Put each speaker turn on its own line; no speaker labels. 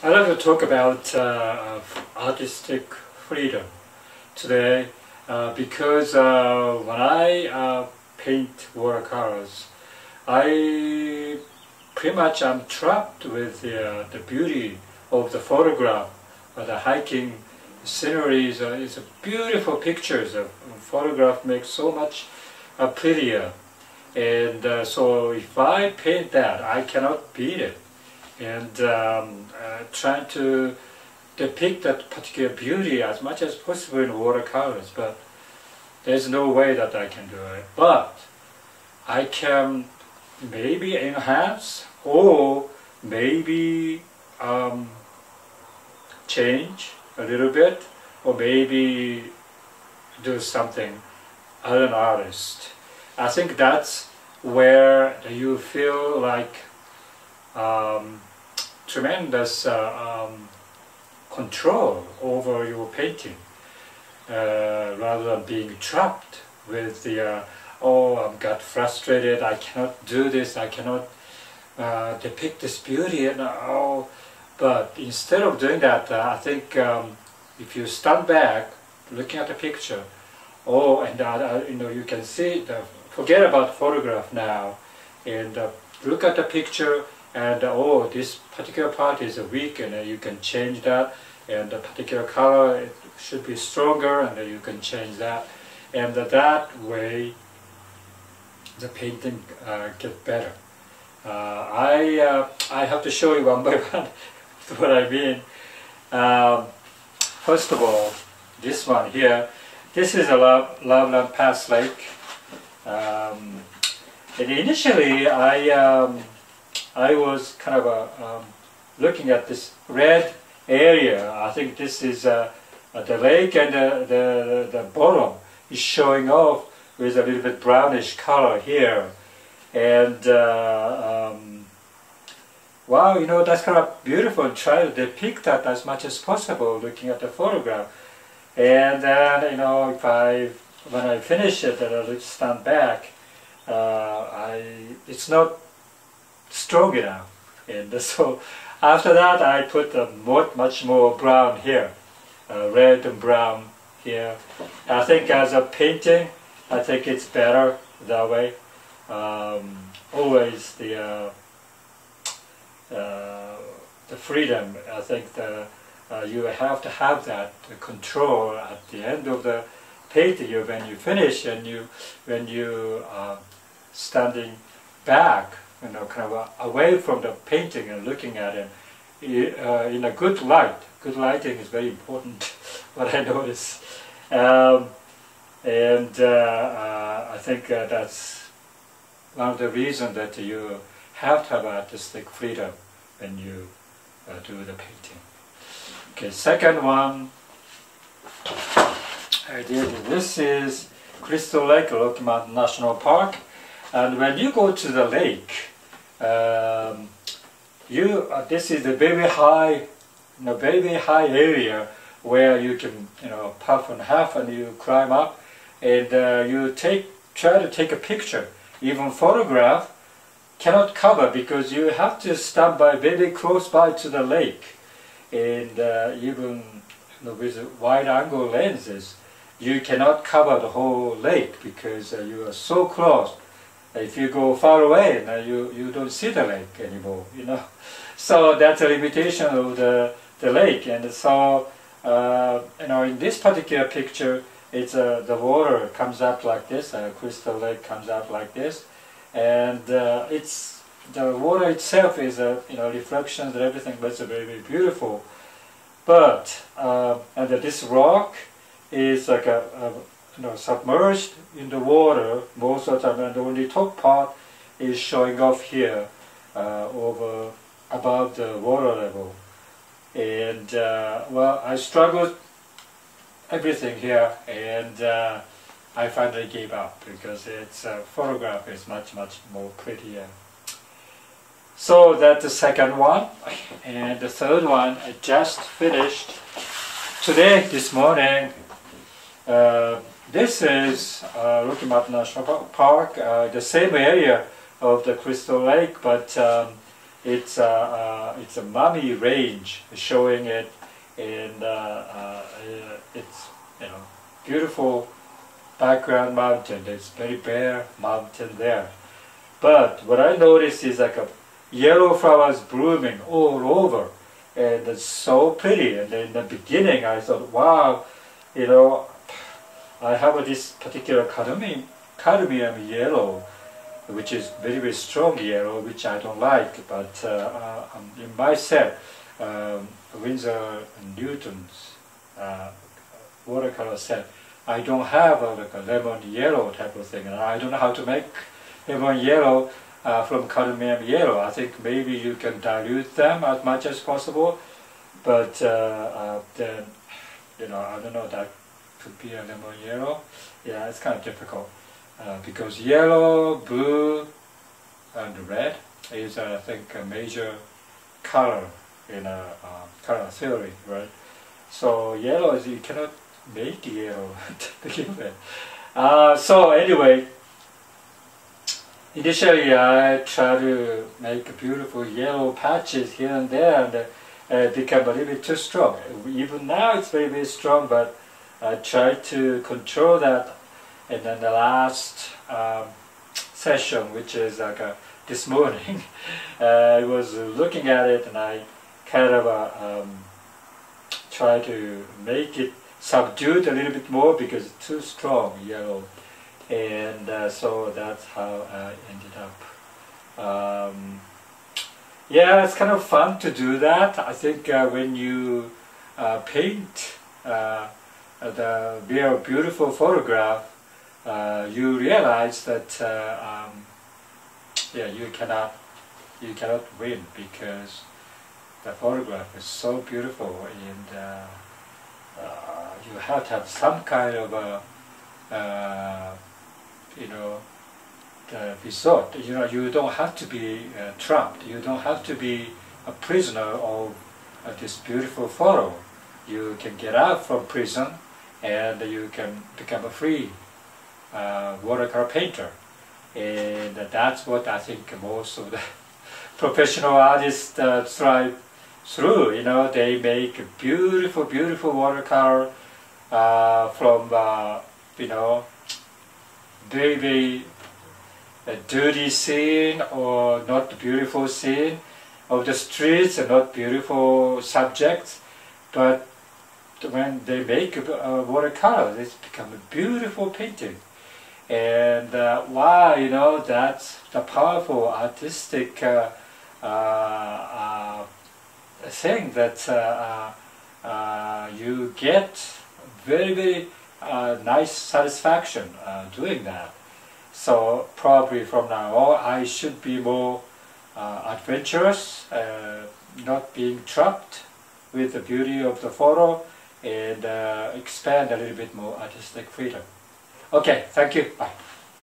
I'd like to talk about artistic freedom today because when I paint watercolors, I pretty much am trapped with the beauty of the photograph. The hiking sceneries is beautiful pictures. A photograph makes so much prettier, and so if I paint that, I cannot beat it. And trying to depict that particular beauty as much as possible in watercolors, but there's no way that I can do it. But I can maybe enhance or maybe change a little bit, or maybe do something as an artist. I think that's where you feel like tremendous control over your painting, rather than being trapped with the oh, I got frustrated, I cannot do this, I cannot depict this beauty, and oh. But instead of doing that, I think if you stand back looking at the picture, oh, and you can see forget about photograph now, and look at the picture. And oh, this particular part is weak, and you can change that, and the particular color it should be stronger, and you can change that, and that way the painting gets better. I have to show you one by one what I mean. First of all, this one here, this is a Loveland Pass Lake, and initially I was kind of looking at this red area. I think this is the lake, and the bottom is showing off with a little bit brownish color here. And wow, you know, that's kind of beautiful, and try to depict that as much as possible looking at the photograph. And then, you know, when I finish it and I stand back, it's not strong enough, and so after that I put much more brown here, red and brown here. I think as a painting, I think it's better that way. Always the freedom. I think you have to have that control at the end of the painting. When you finish and when you standing back, you know, kind of away from the painting and looking at it in a good light. Good lighting is very important, what I notice. I think that's one of the reasons that you have to have artistic freedom when you do the painting. Okay, second one I did. This is Crystal Lake, Rocky Mountain National Park. And when you go to the lake, this is a very high, very high area where you can, puff and half, and you climb up, and you try to take a picture. Even photograph cannot cover, because you have to stand by very close by to the lake, and even with wide-angle lenses, you cannot cover the whole lake because you are so close. If you go far away, you don't see the lake anymore, So that's a limitation of the lake. And so, in this particular picture, it's the water comes up like this, Crystal Lake comes up like this, and it's the water itself is reflections and everything, but it's very, very beautiful. But and this rock is like submerged in the water most of the time, and only top part is showing off here above the water level. And well, I struggled everything here, and I finally gave up because its photograph is much more prettier. So that's the second one, and the third one I just finished today, this morning. This is Rocky Mountain National Park, the same area of the Crystal Lake, but it's a mummy range showing it, and it's, you know, beautiful background mountain. It's very bare mountain there. But what I noticed is like a yellow flowers blooming all over, and it's so pretty. And in the beginning I thought, wow, you know, I have this particular cadmium yellow, which is very, very strong yellow, which I don't like. But in my set, Winsor & Newton's watercolor set, I don't have like a lemon yellow type of thing, and I don't know how to make lemon yellow from cadmium yellow. I think maybe you can dilute them as much as possible, but then, you know, I don't know, that could be a lemon yellow. Yeah, it's kind of difficult because yellow, blue, and red is, I think, a major color in color theory, right? So yellow is, you cannot make yellow to begin with. So anyway, initially I try to make beautiful yellow patches here and there, and it became a little bit too strong. Even now it's very, very strong, but I tried to control that. And then the last session, which is like this morning, I was looking at it, and I kind of try to make it subdued a little bit more because it's too strong yellow, and so that's how I ended up. Yeah, it's kind of fun to do that. I think when you paint the real beautiful photograph, you realize that yeah, you cannot win, because the photograph is so beautiful, and you have to have some kind of you know, the result. You know, you don't have to be trapped. You don't have to be a prisoner of this beautiful photo. You can get out from prison, and you can become a free watercolor painter. And that's what I think most of the professional artists strive through. You know, they make beautiful, beautiful watercolor from you know, very, very dirty scene or not beautiful scene of the streets and not beautiful subjects, but when they make watercolor, it's become a beautiful painting. And wow, you know, that's the powerful artistic thing that you get very, very nice satisfaction doing that. So probably from now on I should be more adventurous, not being trapped with the beauty of the photo, and expand a little bit more artistic freedom. Okay, thank you. Bye.